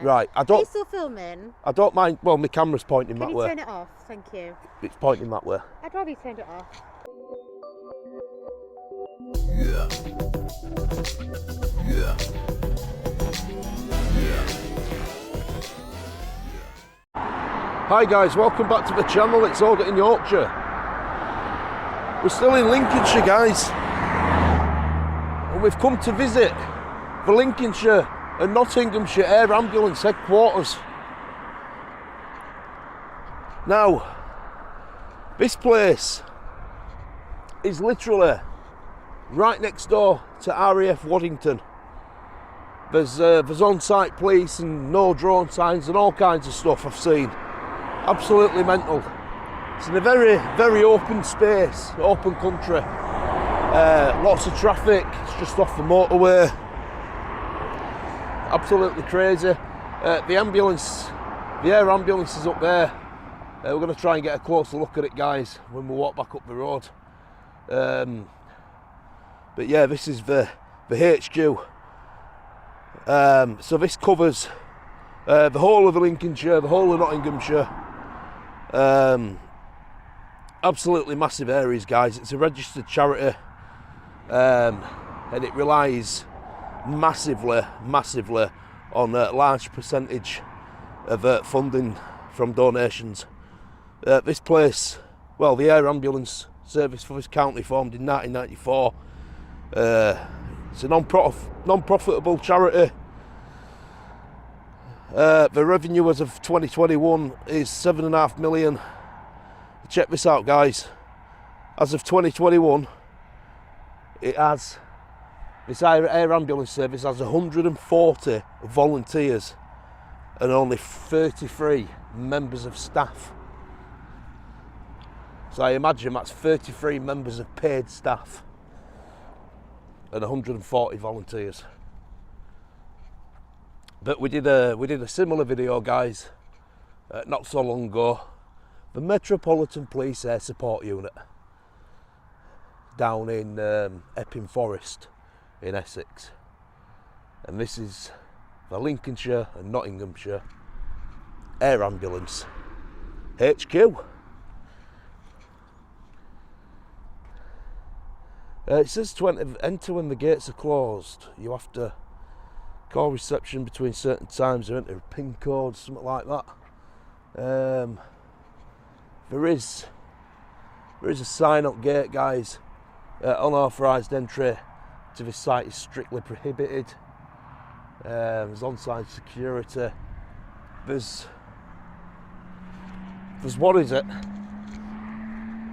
Right, Are you still filming? I don't mind. Well, my camera's pointing that way. Can you turn it off? Thank you. It's pointing that way. I'd rather you turned it off. Hi guys, welcome back to the channel. It's Audit in Yorkshire. We're still in Lincolnshire, guys, and we've come to visit the Lincolnshire and Nottinghamshire Air Ambulance headquarters. Now, this place is literally right next door to RAF Waddington. There's on-site police and no drone signs and all kinds of stuff I've seen. Absolutely mental. It's in a very, very open space, open country. Lots of traffic. It's just off the motorway. Absolutely crazy. The air ambulance is up there. We're going to try and get a closer look at it, guys, when we walk back up the road. But yeah, this is the HQ. So this covers the whole of Lincolnshire, the whole of Nottinghamshire. Absolutely massive areas, guys. It's a registered charity, and it relies massively on a large percentage of funding from donations. This place, well, the air ambulance service for this county formed in 1994. It's a non-profitable charity. The revenue as of 2021 is 7.5 million. Check this out, guys. As of 2021, this air ambulance service has 140 volunteers and only 33 members of staff. So I imagine that's 33 members of paid staff and 140 volunteers. But we did a similar video, guys, not so long ago. The Metropolitan Police Air Support Unit down in Epping Forest in Essex, and this is the Lincolnshire and Nottinghamshire Air Ambulance HQ. It says to enter when the gates are closed. You have to call reception between certain times or enter a PIN code, something like that. There is a sign up gate, guys. Unauthorised entry to this site is strictly prohibited. There's on-site security. There's what is it?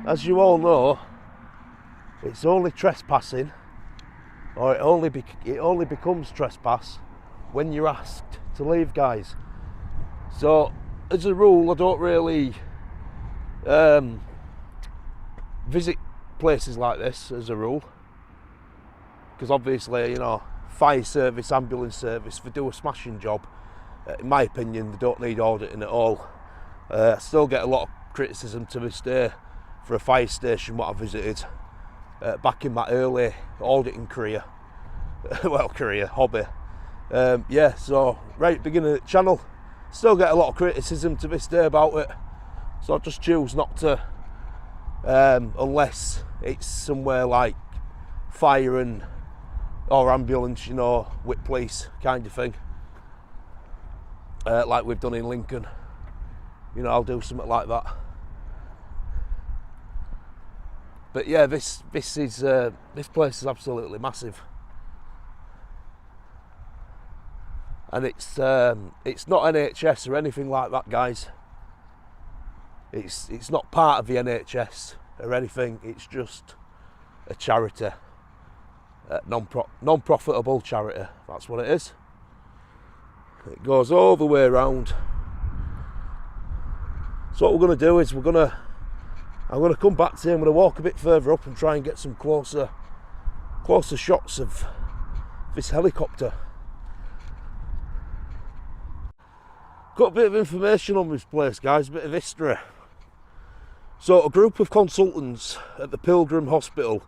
As you all know, it's only trespassing, or it only becomes trespass when you're asked to leave, guys. So, as a rule, I don't really visit places like this, as a rule, because obviously, you know, fire service, ambulance service, they do a smashing job. In my opinion, they don't need auditing at all. I still get a lot of criticism to this day for a fire station what I visited back in my early auditing career. Hobby. Yeah, so right at the beginning of the channel, still get a lot of criticism to this day about it. So I just choose not to, unless it's somewhere like fire or ambulance, you know, with police kind of thing. Like we've done in Lincoln. You know, I'll do something like that. But yeah, this place is absolutely massive, and it's not NHS or anything like that, guys. It's not part of the NHS or anything. It's just a charity, non-profitable charity. That's what it is. It goes all the way around. So what we're going to do is I'm going to come back to you. I'm going to walk a bit further up and try and get some closer shots of this helicopter. Got a bit of information on this place, guys, a bit of history. So a group of consultants at the Pilgrim Hospital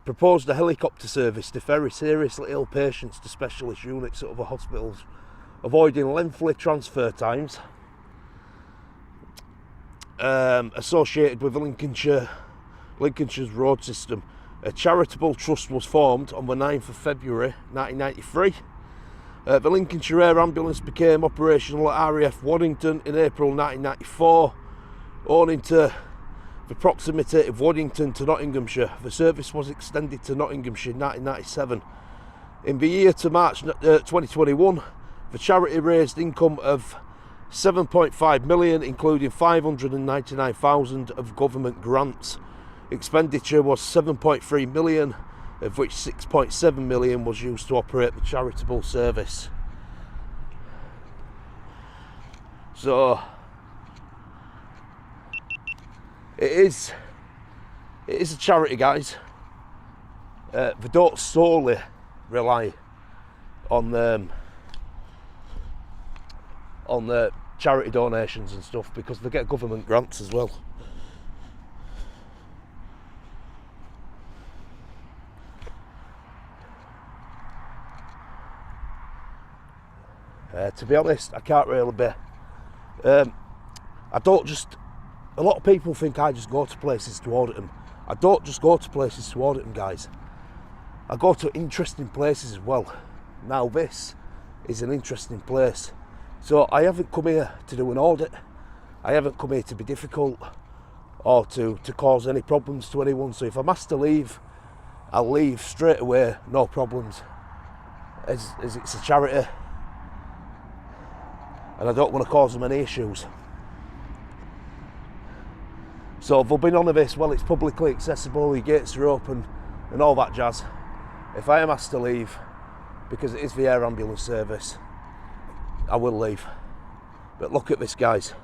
proposed a helicopter service to ferry seriously ill patients to specialist units at other hospitals avoiding lengthy transfer times associated with Lincolnshire's road system. A charitable trust was formed on the 9th of February 1993. The Lincolnshire Air Ambulance became operational at RAF Waddington in April 1994. Owing to the proximity of Waddington to Nottinghamshire, the service was extended to Nottinghamshire in 1997. In the year to March 2021, the charity raised income of 7.5 million, including 599,000 of government grants. Expenditure was 7.3 million, of which 6.7 million was used to operate the charitable service. So it is a charity, guys. They don't solely rely on the charity donations and stuff, because they get government grants as well. To be honest, I can't really be. I don't just. A lot of people think I just go to places to audit them. I don't just go to places to audit them, guys. I go to interesting places as well. Now this is an interesting place. So I haven't come here to do an audit. I haven't come here to be difficult or to cause any problems to anyone. So if I'm asked to leave, I'll leave straight away, no problems. As it's a charity, and I don't want to cause them any issues. So they'll be none of this. Well, it's publicly accessible, the gates are open and all that jazz. If I am asked to leave, because it is the air ambulance service, I will leave. But look at this, guys.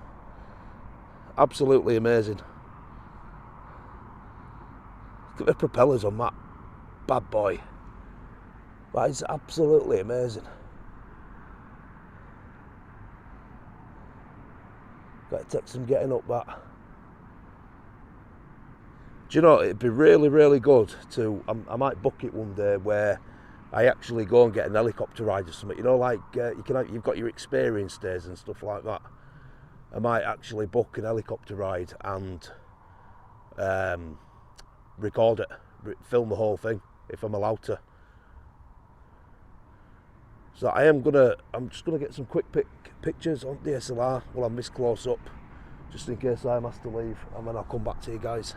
Absolutely amazing. Look at the propellers on that bad boy. That is absolutely amazing. Got to take some getting up that. Do you know, it'd be really, really good to, I might book it one day where I actually go and get an helicopter ride or something. You know, like you've got your experience days and stuff like that. I might actually book an helicopter ride and record it, film the whole thing if I'm allowed to. So I'm just gonna get some quick pictures on DSLR while I'm this close up, just in case I'm asked to leave, and then I'll come back to you guys.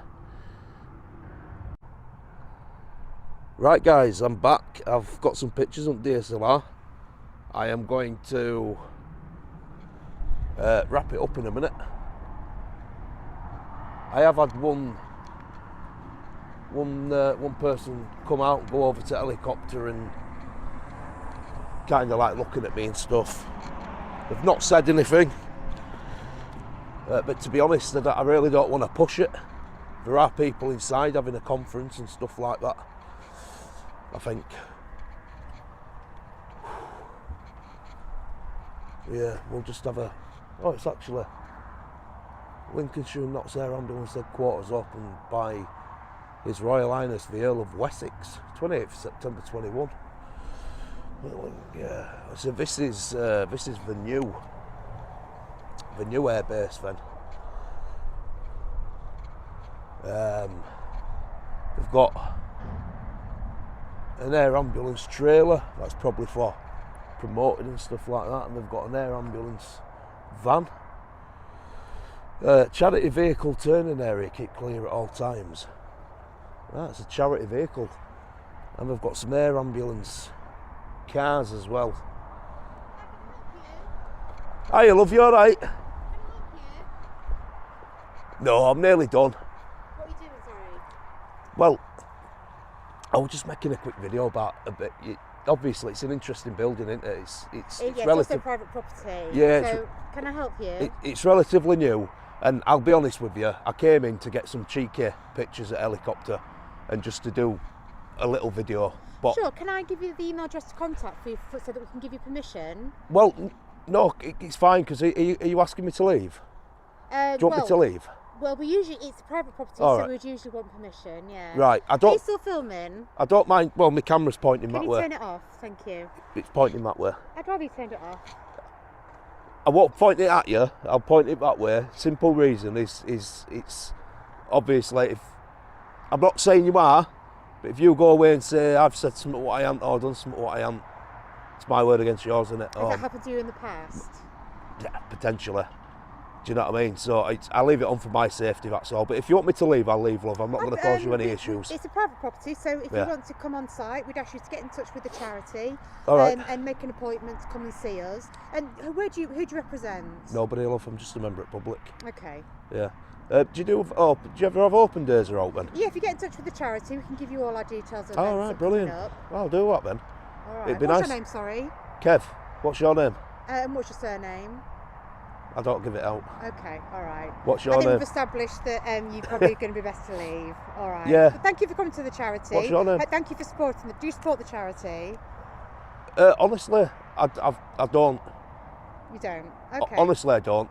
Right, guys, I'm back. I've got some pictures on DSLR. I am going to wrap it up in a minute. I have had one person come out and go over to helicopter and kind of like looking at me and stuff. They've not said anything, but to be honest, I really don't want to push it. There are people inside having a conference and stuff like that, I think. Yeah, we'll just have a... Oh, it's actually Lincolnshire Nottinghamshire Ambulance Headquarters opened by His Royal Highness the Earl of Wessex, 28th September 21. Well, yeah, so this is the new air base then. They've got an air ambulance trailer that's probably for promoting and stuff like that, and they've got an air ambulance van. Charity vehicle turning area, keep clear at all times. That's a charity vehicle, and they've got some air ambulance cars as well. Hiya, love, you alright? No, I'm nearly done. What are you doing, sorry? Well, I was just making a quick video about a bit. Obviously, it's an interesting building, isn't it? It's also private property. Yeah. So, can I help you? It's relatively new, and I'll be honest with you, I came in to get some cheeky pictures at helicopter and just to do a little video. But sure, can I give you the email address to contact for you so that we can give you permission? Well, no, it's fine, because are you asking me to leave? Do you want me to leave? Well, it's a private property, All so right. we would usually want permission, yeah. Right, Are you still filming? I don't mind. Well, my camera's pointing that way. Can you turn it off? Thank you. It's pointing that way. I'd rather you turned it off. won't point it at you. I'll point it that way. Simple reason is it's obviously, if I'm not saying you are, but if you go away and say I've said something what I am or done something what I am, it's my word against yours, isn't it? Has that happened to you in the past? Yeah, potentially. Do you know what I mean? So I leave it on for my safety, that's all. But if you want me to leave, I'll leave, love. I'm not going to cause you any issues. It's a private property, so if you want to come on site, we'd ask you to get in touch with the charity All right. and make an appointment to come and see us. And who do you represent? Nobody, love. I'm just a member of public. Okay. Yeah. Do you ever have open days or open? Yeah, if you get in touch with the charity, we can give you all our details. All right, brilliant. Well, I'll do that then. All right. It'd be What's nice. your name, sorry? Kev. What's your name? And what's your surname? I don't give it out. Okay, all right. What's your I think name? we've established that you're probably going to be best to leave. All right. Yeah. But thank you for coming to the charity. What's your name? Thank you for supporting them. Do you support the charity? Honestly, I don't. You don't? Okay. Honestly, I don't.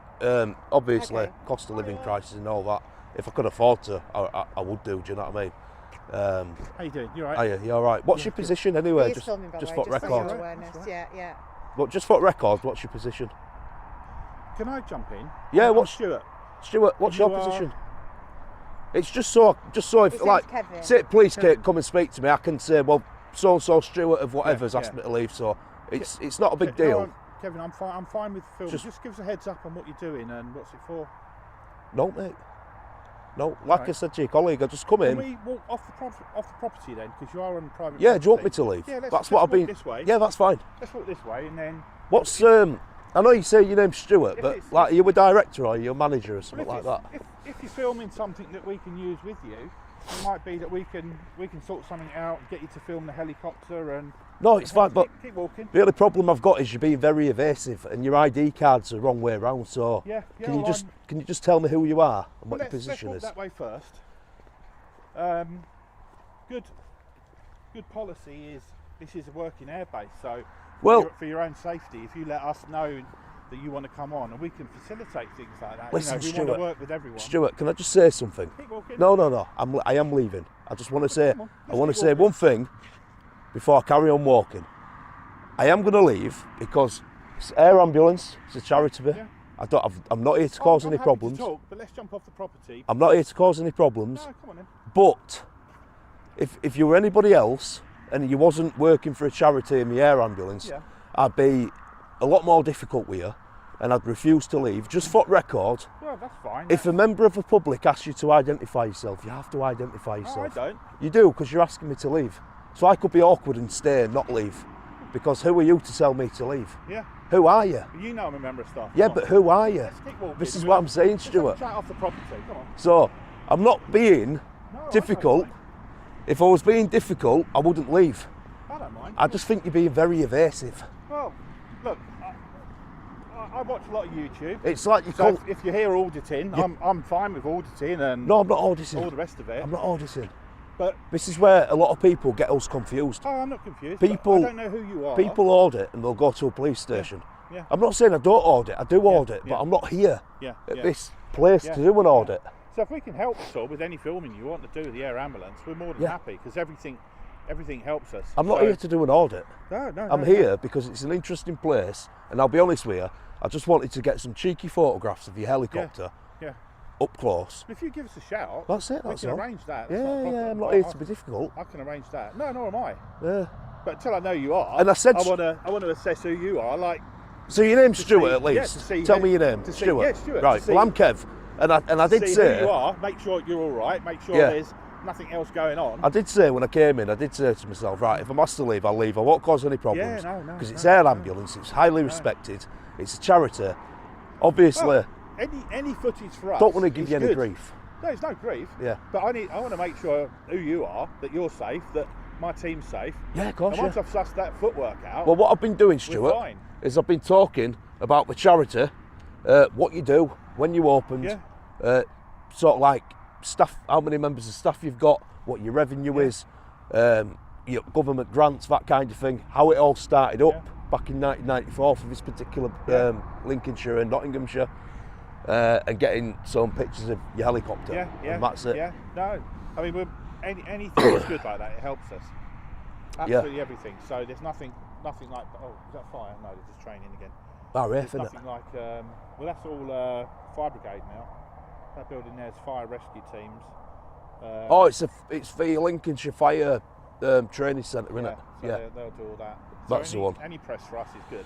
Obviously, Okay. cost of living crisis and all that. If I could afford to, I would do. Do you know what I mean? How you doing? You all right? You all right? What's your position anyway? He is filming, by the way, for for record. your awareness. That's Yeah, yeah. But just for record, what's your position? Can I jump in? Yeah, I'm what's Stuart? Stuart? What's You your are- position? It's just so if His name's like Kevin. say police Kevin. come and speak to me, I can say, well, so and so Stuart of whatever's Yeah, asked yeah. me to leave. So it's not a big No, deal. Kevin, I'm fine. I'm fine with filming. Just- Just give us a heads up on what you're doing and what's it for. No, mate. No, like I Right. said to your colleague, I just come Can in. we walk off the property then? Because you are on private. Yeah, do you want me property. to leave? Yeah, let's, That's what I've walk been. this way. Yeah, that's fine. Let's walk this way and then. What's I know you say your name's Stuart, If but it's- like, are you a director or are you a manager or Well, something if like it's- that? If you're filming something that we can use with you, it might be that we can sort something out, get you to film the helicopter and. No, it's fine. But keep walking. the only problem I've got is you're being very evasive, and your ID card's the wrong way around. So Yeah. can you well, just tell me who you are and what Well, your position let's is? walk that way first. Good policy is this is a working airbase, so Well- for your own safety, if you let us know that you want to come on, and we can facilitate things like that. Listen, we want Stuart, to work with everyone. Stuart, can I just say something? Keep walking. No. I am leaving. I just want to say. Come on, I let's want to keep say walking. one thing before I carry on walking. I am going to leave because it's air ambulance. It's a charity. Yeah. I'm not here to cause I'm any happy problems. To talk, but let's jump off the property. I'm not here to cause any problems. No, come on then. But if you were anybody else and you wasn't working for a charity in the air ambulance, Yeah. I'd be a lot more difficult with you, and I'd refuse to leave. Just for record, Well, that's fine. if a member of the public asks you to identify yourself, you have to identify No, I yourself. don't. You do, because you're asking me to leave. So I could be awkward and stay and not leave. Because who are you to tell me to leave? Yeah. Who are you? You know I'm a member of staff. Yeah, Come but on. who are you? Let's keep walking. This is what I'm saying, Let's have a Stuart. chat off the property. Come on. So I'm not being No, I difficult. don't mind. If I was being difficult, I wouldn't leave. I don't mind. I just think you're being very evasive. Well, look, I watch a lot of YouTube. It's like you So call. if you hear auditing, Yeah. I'm fine with auditing and No, I'm not auditing. all the rest of it. I'm not auditing. But This is where a lot of people get us confused. I'm not confused. but People- I don't know who you are. People audit and they'll go to a police station. Yeah. I'm not saying I don't audit. I do audit, yeah. but I'm not here Yeah. at yeah. this place Yeah, to do an yeah. audit. So if we can help at all with any filming you want to do with the air ambulance, we're more than Yeah. happy because everything helps us. I'm not So- here to do an audit. No, no. I'm no, here because it's an interesting place, and I'll be honest with you, I just wanted to get some cheeky photographs of your helicopter Yeah. up close. If you give us a shout, That's it, that's we can all. arrange that. That's Yeah, not a yeah, problem. I'm not here to be difficult. I can arrange that. No, nor am I. Yeah. But until I know you are, And I said- I want to assess who you are. Like, So your name's To Stuart see- at least. yeah, to see Tell who- me your name. to see- Stuart. yeah, Stuart, to Right. see- Well, I'm Kev, and I did see say who you are. Make sure you're all right. Make sure Yeah. there's nothing else going on. I did say when I came in, I did say to myself, right, if I'm asked to leave, I'll leave. I won't cause any problems. no, no, Because it's no, air no. ambulance, it's highly respected, it's a charity. Obviously, Well, any footage for us. don't want to give is you any good. grief. No, it's no grief. Yeah. But I want to make sure who you are, that you're safe, that my team's safe. Yeah, of course, And once yeah. I've sussed that footwork out, Well, what I've been doing, we're Stuart, fine. is I've been talking about the charity, what you do, when you opened, Yeah. sort of like staff, how many members of staff you've got, what your revenue Yeah. is, your government grants, that kind of thing, how it all started up back in 1994 for this particular Yeah. Lincolnshire and Nottinghamshire, and getting some pictures of your helicopter, Yeah, yeah. and that's it. Yeah, no. I mean, anything that's good like that, it helps us. Absolutely everything. So there's nothing like. Oh, is that fire? No, there's just training again. Oh, There's isn't it? nothing like, well, that's all fire brigade now. That building there's fire rescue teams. Oh, it's for your Lincolnshire Fire Training Centre, isn't yeah, it? so Yeah. they'll do all that. That's so the one. Any press for us is good.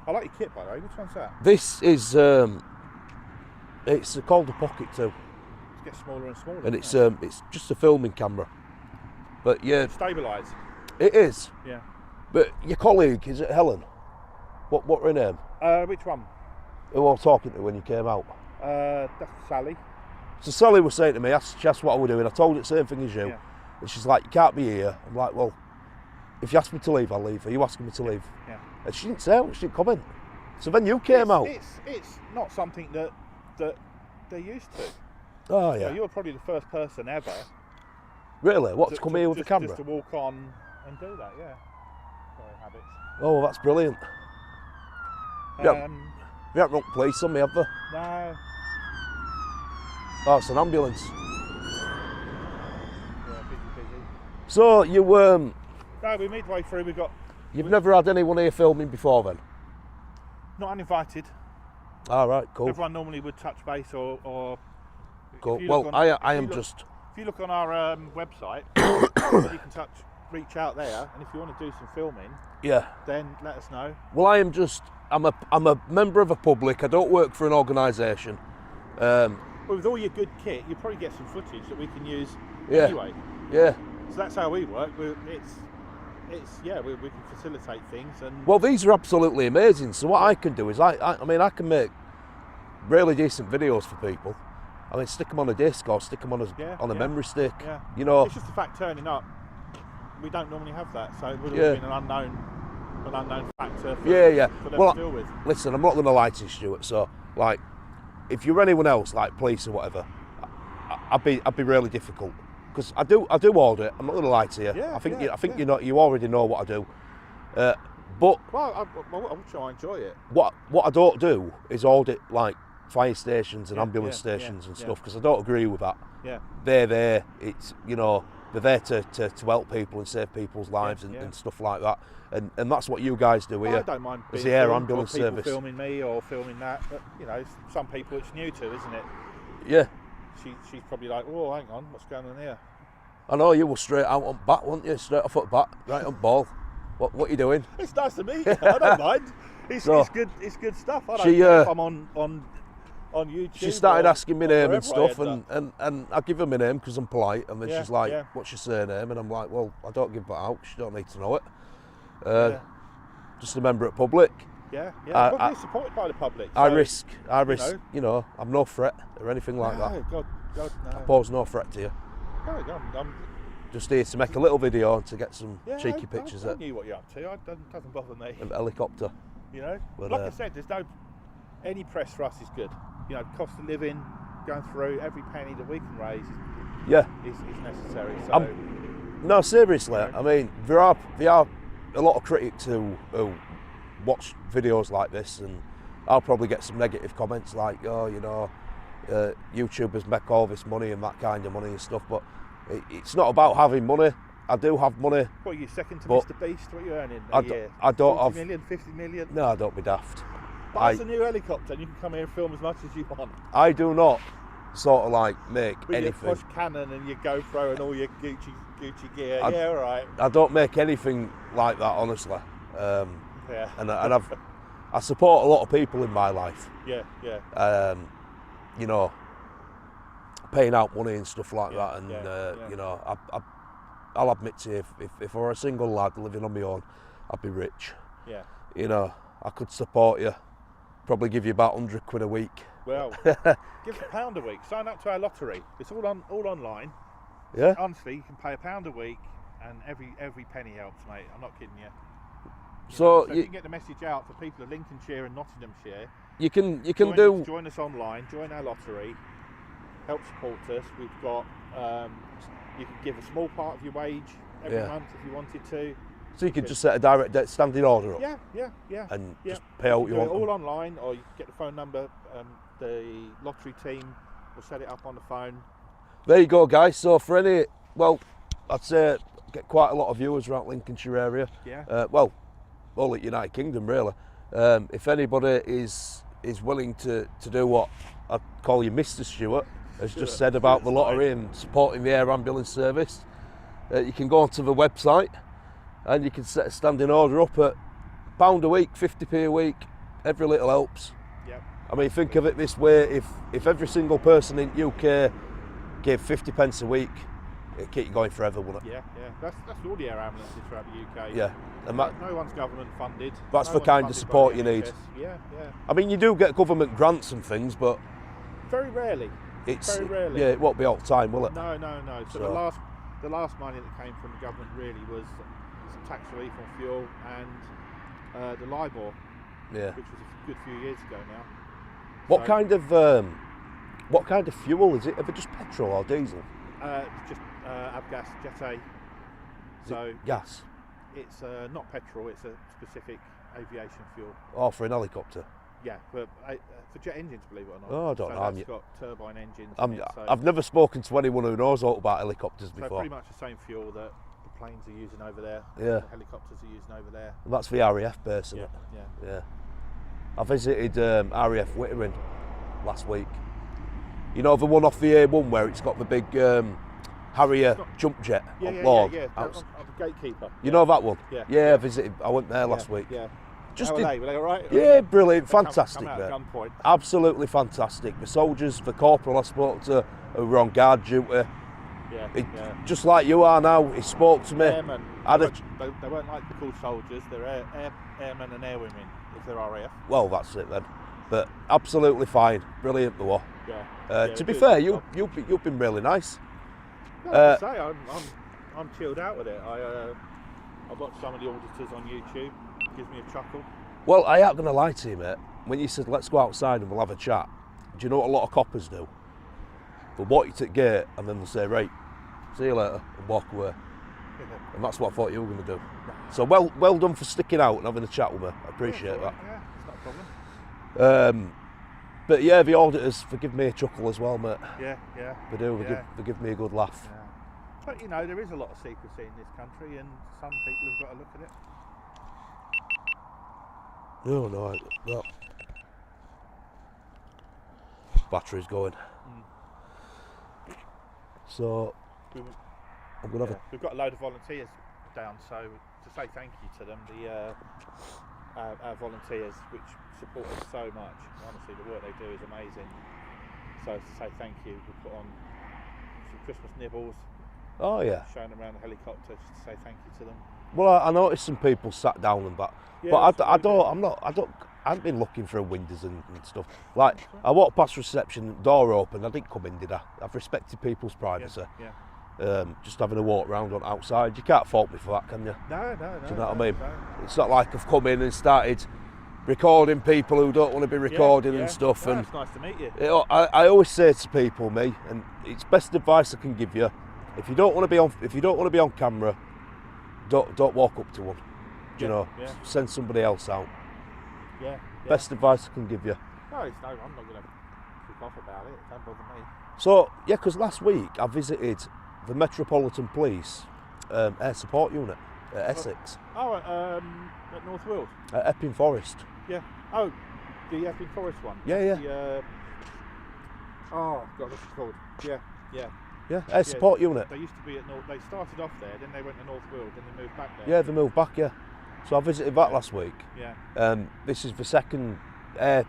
I like your kit, by the way. Which one's that? This is it's called a Pocket 2, It gets smaller and smaller. and doesn't it's just a filming camera. But yeah, it? Stabilised. it is. Yeah. But your colleague, is it Helen? What her name? Which one? Who I was talking to when you came out? That's Sally. So Sally was saying to me, she asked what I was doing. I told her the same thing as you. Yeah. And she's like, you can't be here. I'm like, well, if you ask me to leave, I'll leave. Are you asking me to leave? Yeah. And she didn't say it, she didn't comment. So then you came out. It's not something that they're used to. Oh, So yeah. you're probably the first person ever Really? What, to come here with a camera? just to walk on and do that, yeah. Sorry, habits. Oh, well, that's brilliant. Yeah. You haven't rung police on me, have they? No. Oh, it's an ambulance. Yeah, busy. So you No, we're midway through. you've never had anyone here filming before then? Not uninvited. All right, cool. Everyone normally would touch base or Cool. if you Well, look on- I if am you look- just. If you look on our website, you can reach out there, and if you want to do some filming, Yeah. then let us know. Well, I am just. I'm a member of a public. I don't work for an organisation. Well, with all your good kit, you probably get some footage that we can use Yeah. anyway. Yeah. So that's how we work. We can facilitate things, and Well, these are absolutely amazing. So what I can do is I mean I can make really decent videos for people. I mean, stick them on a disc or stick them on a memory stick. yeah. You know. It's just the fact turning up. We don't normally have that, so it would Yeah. have been an unknown factor for, Yeah. for them Well, to deal with. listen, I'm not going to lie to you, Stuart. So, like, if you're anyone else, like police or whatever, I'd be really difficult because I do audit. I'm not going to lie to you. Yeah, I think yeah. you already know what I do. But Well, I'm sure I enjoy it. what I don't do is audit like fire stations and Yeah, ambulance yeah, stations and yeah. stuff because I don't agree with that. Yeah. They're there. It's they're there to help people and save people's lives yeah. and stuff like that. And that's what you guys do here. I don't mind As being the air filmed, ambulance or people service. filming me or filming that, but some people it's new to, isn't it? Yeah. She's probably like, oh, hang on, what's going on here? I know you were straight out on bat, weren't you? Straight off at bat, right on ball. What are you doing? It's nice to meet you. I don't mind. It's good. It's good stuff. I don't She, care if I'm on YouTube. She started or- asking me or name and wherever I stuff, end up. and I give her my name because I'm polite, and then Yeah, she's like, yeah. "What's your surname?" And I'm like, "Well, I don't give that out. She don't need to know it. Yeah. Just a member at public. Yeah. I- But we're supported by the public. I so- risk. you know. I'm no threat or anything like no, that. God, no. I pose no threat to you. No, I'm Just here to make a little video and to get some yeah, cheeky pictures I at knew what you're up to. It doesn't bother me. a helicopter. But, Like I said, any press for us is good. Cost of living, going through every penny that we can raise Yeah. is necessary. So No, seriously. Yeah. I mean, there are a lot of critics who watch videos like this, and I'll probably get some negative comments like, YouTubers make all this money and that kind of money and stuff. But it's not about having money. I do have money. what are you, second to But Mr. Beast? What are you earning I a d- year? I don't 40 have- million, 50 million? No, don't be daft. Buy us a new helicopter and you can come here and film as much as you want. I do not sort of like make With anything. your push Canon and your GoPro and all your Gucci gear. I- Yeah, all right. I don't make anything like that, honestly. Yeah. And I support a lot of people in my life. Yeah. Paying out money and stuff like Yeah, that. And yeah. I'll admit to you, if I were a single lad living on my own, I'd be rich. Yeah. I could support you. Probably give you about 100 quid a week. Well, give us £1 a week. Sign up to our lottery. It's all online. Yeah. Honestly, you can pay £1 a week, and every penny helps, mate. I'm not kidding you. So if you can get the message out for people of Lincolnshire and Nottinghamshire, you can join us online, join our lottery, help support us. We've got you can give a small part of your wage every month if you wanted to. So you could just set a direct standing order up. Yeah. And Yeah. just pay out what Do you it want. all online, or you can get the phone number. The lottery team will set it up on the phone. There you go, guys. So for I'd say get quite a lot of viewers around Lincolnshire area. Yeah. All at United Kingdom, really. If anybody is willing to do what I call you Mr. Stewart has just said about the lottery and supporting the air ambulance service, you can go onto the website and you can set a standing order up at £1 a week, 50p a week. Every little helps. Yep. I mean, think of it this way: if every single person in UK gave 50 pence a week, it'd keep you going forever, wouldn't it? Yeah. That's all the air ambulances throughout the UK. Yeah. And that, no one's government funded. that's no the one's kind of funded support by you the need. NHS. Yeah. I mean, you do get government grants and things, but Very rarely. it's Very rarely. yeah, it won't be all the time, will it? No. So the last money that came from the government really was some tax relief on fuel and the LIBOR, Yeah. which was a good few years ago now. What So, kind of fuel is it? Is it just petrol or diesel? Just avgas Jet A. Is So it gas? it's not petrol. It's a specific aviation fuel. Or for an helicopter? Yeah, but for jet engines, believe it or not. Oh, I don't know. That's got turbine engines. in it, so I've never spoken to anyone who knows all about helicopters so before. pretty much the same fuel that the planes are using over there. Yeah. The helicopters are using over there. And that's the RAF base, isn't Yeah, it? yeah. Yeah. I visited RAF Wittering last week. You know the one off the A1 where it's got the big Harrier jump jet on board? Yeah. I'm the gatekeeper. You know that one? Yeah. Yeah, I visited. I went there last week. Yeah. Just How did- are they? Were they all right? Yeah, brilliant, Come fantastic. out mate. at gunpoint. Absolutely fantastic. The soldiers, the corporal I spoke to, who were on guard duty, Yeah. just like you are now, he spoke to me. Airmen. Had They a- weren't, they weren't like the cool soldiers. They're airmen and airwomen if they're RAF. Well, that's it then. But absolutely fine, brilliant the war. Yeah. To be good fair, job. you've been really nice. Yeah, like I say, I'm chilled out with it. I watch some of the auditors on YouTube. It gives me a chuckle. Well, I ain't gonna lie to you, mate. When you said let's go outside and we'll have a chat, do you know what a lot of coppers do? They'll walk you to the gate and then they'll say, right, see you later, and walk away. And that's what I thought you were gonna do. So well done for sticking out and having a chat with me. I appreciate that. Yeah, it's not a problem. But yeah, the auditors, they give me a chuckle as well, mate. Yeah. They do. Yeah. They give me a good laugh. Yeah. But you know, there is a lot of secrecy in this country, and some people have got to look at it. No. Battery's going. So We- I'm gonna have We've got a load of volunteers down, so to say thank you to them, our volunteers, which support us so much. Honestly, the work they do is amazing. So to say thank you, we put on some Christmas nibbles, Oh yeah. showing them around the helicopter, just to say thank you to them. Well, I noticed some people sat down and that, Yeah, but that's I what we do. I haven't been looking for windows and stuff. Like I walked past reception, door open. I didn't come in, did I? I've respected people's privacy. Yeah. Just having a walk around on outside. You can't fault me for that, can you? No. Do you know what I mean? No. It's not like I've come in and started recording people who don't want to be recording Yeah. and stuff. Well, And it's nice to meet you. I always say to people, and it's best advice I can give you: if you don't want to be on camera, don't walk up to one. Do you know? Yeah. Send somebody else out. Yeah. Best advice I can give you. No, I'm not going to kick off about it. Don't bother me. So yeah, because last week I visited the Metropolitan Police Air Support Unit at Essex, Oh, at North Weald. at Epping Forest. Yeah. Oh, the Epping Forest one. Yeah. The, oh, God, what's it called? Yeah. Yeah, Air Support Unit. They used to be at North. They started off there, then they went to North Weald, then they moved back there. Yeah, they moved back. Yeah, so I visited that last week. Yeah. This is the second air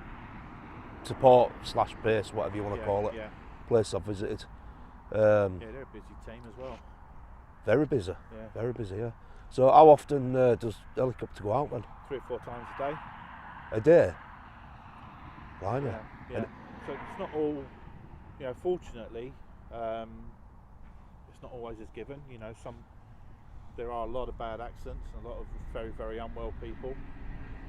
support / base, whatever you want to call it, Yeah. place I've visited. Yeah, they're a busy team as well. Very busy. Yeah. Very busy. Yeah. So how often does helicopter go out then? 3 or 4 times a day. A day. Blimey. Yeah. And- So it's not all. You know, fortunately, it's not always as given. You know, there are a lot of bad accidents and a lot of very, very unwell people.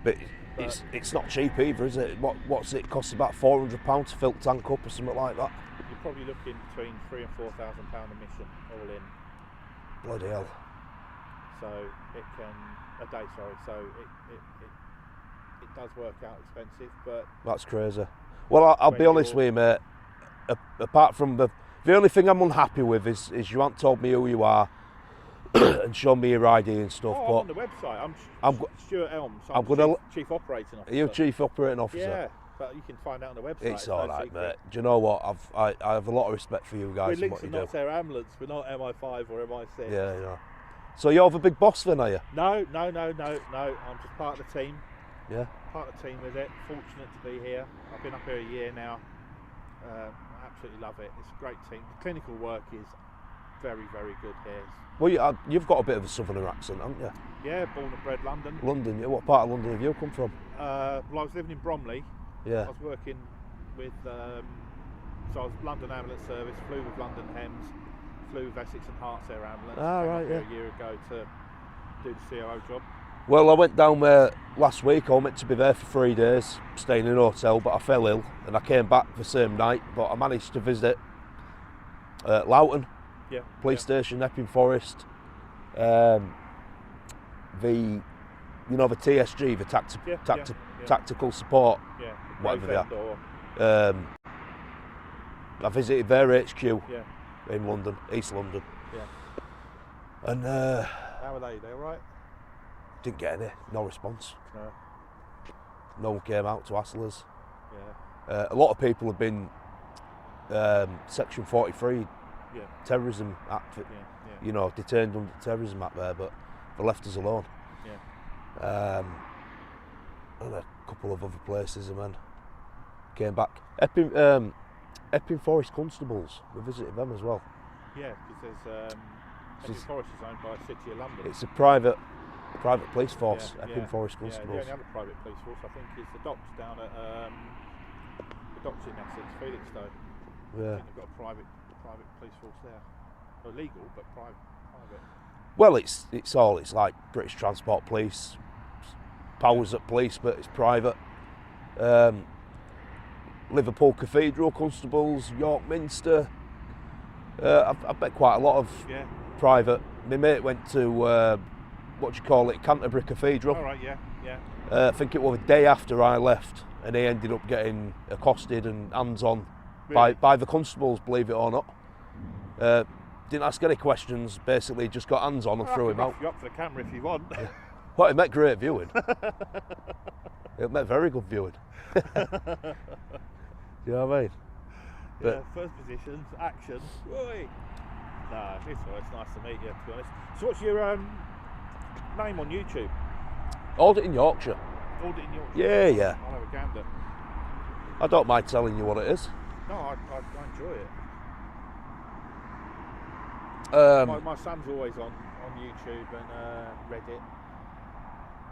But it's not cheap either, is it? What's it cost? About £400 to fill tank up or something like that. You're probably looking between £3,000 and £4,000 a mission, all in. Bloody hell. So it can a day. Sorry. So it does work out expensive, but That's crazy. Well, I'll be When honest you're- with you, mate. Apart from the only thing I'm unhappy with is you haven't told me who you are. and show me your ID and stuff. Oh, but I'm on the website. I'm Stuart Elms. I'm Chief Operating Officer. You're Chief Operating Officer? Yeah, but you can find out on the website. It's all right, mate. Do you know what? I have a lot of respect for you guys and what you do. We're Lincolnshire Ambulance. We're not MI5 or MI6. Yeah, yeah. So you're the big boss then, are you? No. I'm just part of the team. Yeah. Part of the team with it. Fortunate to be here. I've been up here a year now. Absolutely love it. It's a great team. The clinical work is very, very good here. Well, you've got a bit of a southern accent, haven't you? Yeah, born and bred London. London, yeah. What part of London have you come from? Well, I was living in Bromley. Yeah. I was working with, so I was London Ambulance Service, flew with London Hems, flew with Essex and Herts Air Ambulance. Right, yeah. A year ago to do the COO job. Well, I went down there last week. I was meant to be there for 3 days, staying in a hotel, but I fell ill and I came back the same night. But I managed to visit Loughton, police station, Epping Forest, the TSG, the tactical support, whatever they are. I visited their HQ in London, East London. Yeah. And how are they? They all right? Didn't get any, no response. No. No one came out to hassle us. Yeah. A lot of people have been Section 43 terrorism act, detained under the terrorism act there, but they left us alone. Yeah. And a couple of other places, and then came back. Epping Forest Constables, we visited them as well. Yeah, because there's Epping Forest is owned by the City of London. It's a private police force, Epping Forest Constables. The only other private police force I think is the docks down at the docks in Essex, Felixstowe. Yeah. I think they've got a private police force there. Well, legal, but private. Well, it's like British Transport Police, powers at police, but it's private. Liverpool Cathedral Constables, York Minster. I've met quite a lot of private. My mate went to Canterbury Cathedral. All right, yeah. I think it was the day after I left, and he ended up getting accosted and hands-on by the constables, believe it or not. Didn't ask any questions, basically just got hands-on and threw him out. You up for the camera if you want. Well, it met great viewing. It met very good viewing. You know what I mean? First positions, action. Oi. No, it's nice to meet you, to be honest. So what's your name on YouTube? Audit in Yorkshire. Audit in Yorkshire? Yeah. I'll have a gander. I don't mind telling you what it is. No, I enjoy it. My son's always on YouTube and Reddit.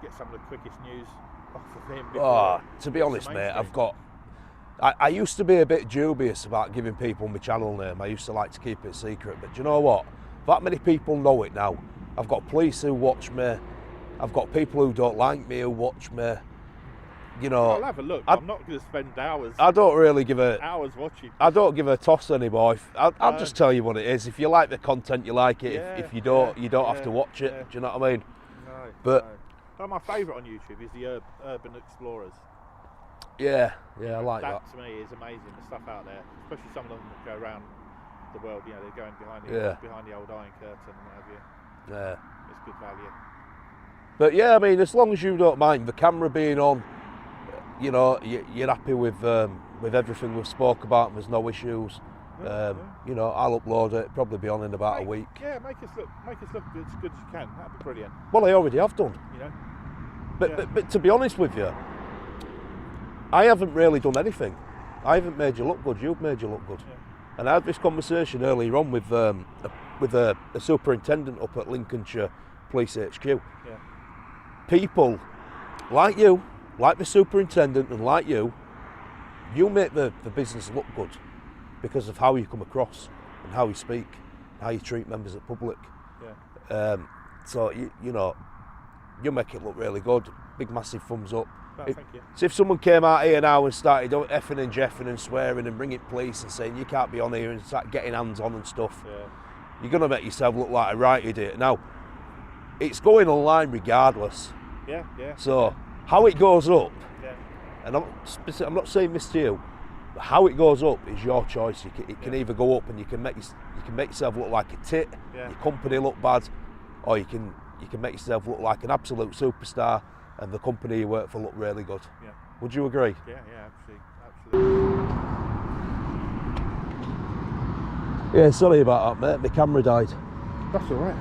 Get some of the quickest news off of him. To be honest, mate, I used to be a bit dubious about giving people my channel name. I used to like to keep it secret, but do you know what? That many people know it now. I've got police who watch me. I've got people who don't like me who watch me. I'll have a look. I'm not going to spend hours. I don't really give hours watching. I don't give a toss anymore. I'll just tell you what it is. If you like the content, you like it. If you don't, you don't have to watch it. Do you know what I mean? No. But my favourite on YouTube is the Urban Explorers. Yeah, I like that. That to me is amazing. The stuff out there, especially some of them that go around the world. They're going behind the old Iron Curtain and what have you. Yeah, it's good value. But yeah, I mean, as long as you don't mind the camera being on, you're happy with everything we've spoke about, and there's no issues. I'll upload it. Probably be on in about a week. Yeah, make us look as good as you can. That'd be brilliant. Well, I already have done. But to be honest with you, I haven't really done anything. I haven't made you look good. You've made you look good. Yeah. And I had this conversation earlier on with a superintendent up at Lincolnshire Police HQ. Yeah. People like you, like the superintendent, and like you make the business look good because of how you come across and how you speak, how you treat members of the public. Yeah. So you make it look really good. Big massive thumbs up. Thank you. So if someone came out here now and started effing and jeffing and swearing and bringing police and saying you can't be on here and start getting hands on and stuff, you're going to make yourself look like a right idiot. Now, it's going online regardless. Yeah. So how it goes up, and I'm not saying this to you, but how it goes up is your choice. It can either go up and you can make yourself look like a tit, your company look bad, or you can make yourself look like an absolute superstar, and the company you work for look really good. Yeah. Would you agree? Yeah, absolutely. Yeah, sorry about that, mate. My camera died. That's all right.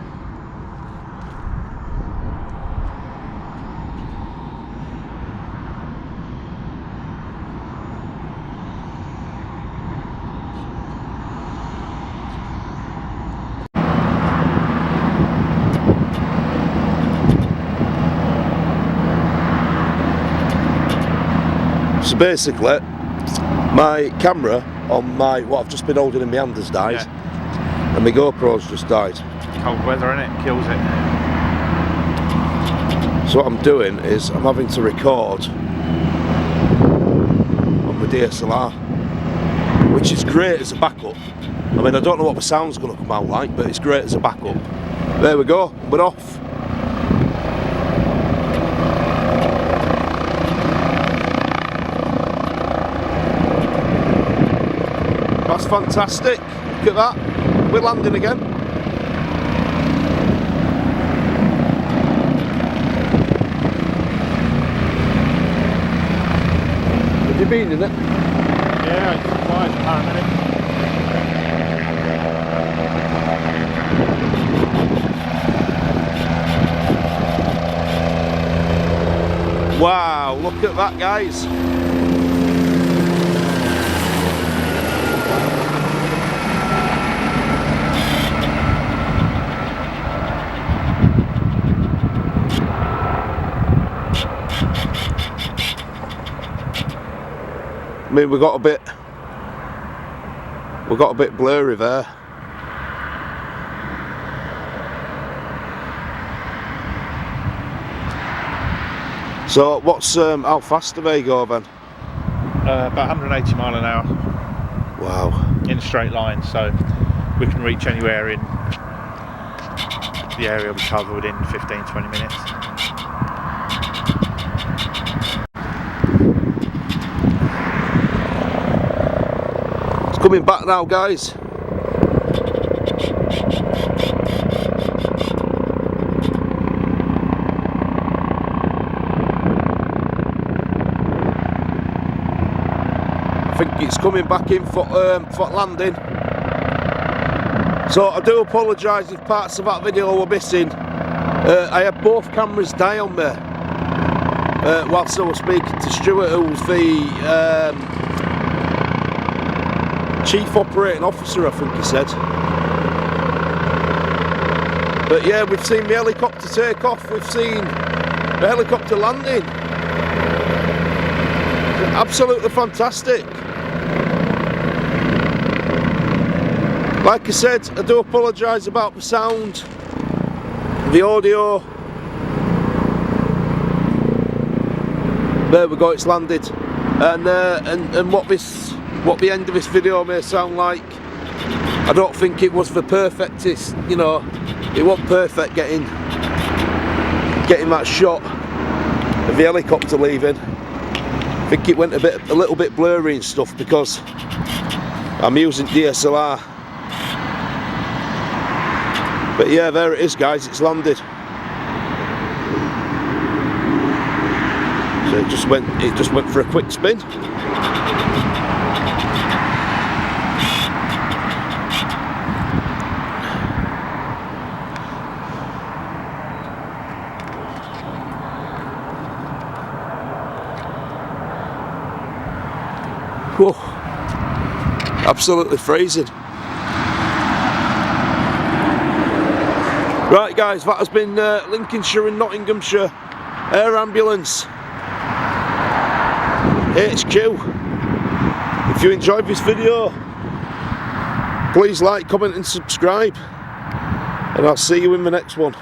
So basically, my camera on what I've just been holding in my hand has died, and my GoPro's just died. Cold weather, innit? Kills it. So what I'm doing is I'm having to record on my DSLR, which is great as a backup. I mean, I don't know what the sound's going to come out like, but it's great as a backup. There we go, we're off. That's fantastic. Look at that. We're landing again. Have you been in it? Yeah, it's fine apparently. Wow, look at that, guys. I mean, we got a bit blurry there. So what's how fast do they go then? About 180 mile an hour. Wow. In a straight line, so we can reach anywhere in the area we cover within 15-20 minutes. Coming back now, guys. I think it's coming back in for landing. So I do apologise if parts of that video were missing. I had both cameras die on me whilst I was speaking to Stuart, who's the Chief Operating Officer, I think he said. But yeah, we've seen the helicopter take off, we've seen the helicopter landing. Absolutely fantastic. Like I said, I do apologise about the sound, the audio. There we go, it's landed. And what the end of this video may sound like, I don't think it was the perfectest, you know, it wasn't perfect getting that shot of the helicopter leaving. I think it went a little bit blurry and stuff because I'm using DSLR. But yeah, there it is, guys, it's landed. So it just went for a quick spin. Whoa, absolutely freezing. Right, guys, that has been Lincolnshire and Nottinghamshire Air Ambulance HQ. If you enjoyed this video, please like, comment and subscribe, and I'll see you in the next one.